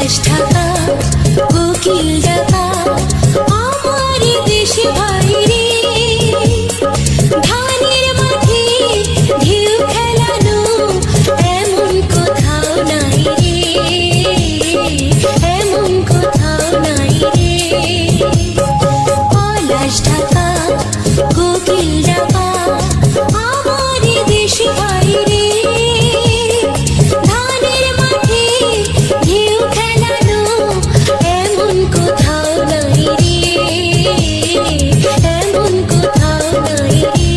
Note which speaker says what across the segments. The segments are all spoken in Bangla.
Speaker 1: পলাশ ঢাকা কোকিল ডাকা আমার দেশে ভাইরে ধানের মাঠে ঢেউ খেলানো এমন কোথাও নাই রে, এমন কোথাও নাই রে। পলাশ ঢাকা কোকিল ডাকা আমার দেশে ভাইরে ধানের মাঠে ঢেউ খেলানো এমন কোথাও নাই রে, এমন কোথাও নাই রে।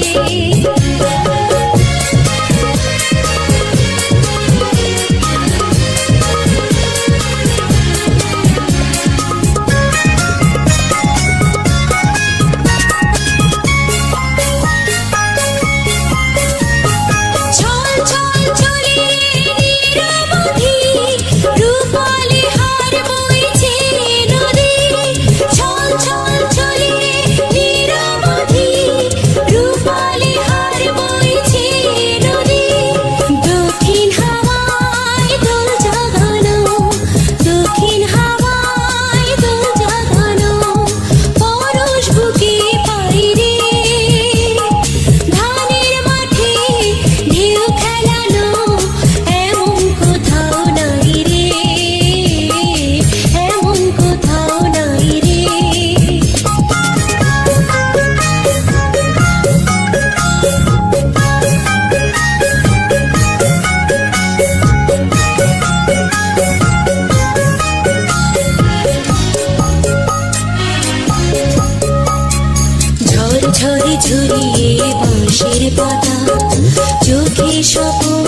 Speaker 1: ছল ছল চলে নিরবধি রূপালি হার বইছে নদী, ছল ছল চলে নিরবধি রূপালি হার বইছে নদী। দক্ষিণ হাওয়ায় দোল জাগানো, দক্ষিণ হাওয়ায় দোল জাগানো পরশ বুকে পাই রে ধানের মাঠে ঢেউ খেলানো এমন কোথাও নাই রে, এমন কোথাও নাই রে। ঝড় ঝড়ে ঝরিয়ে বাঁশের পাতা চোখে স্বপ্ন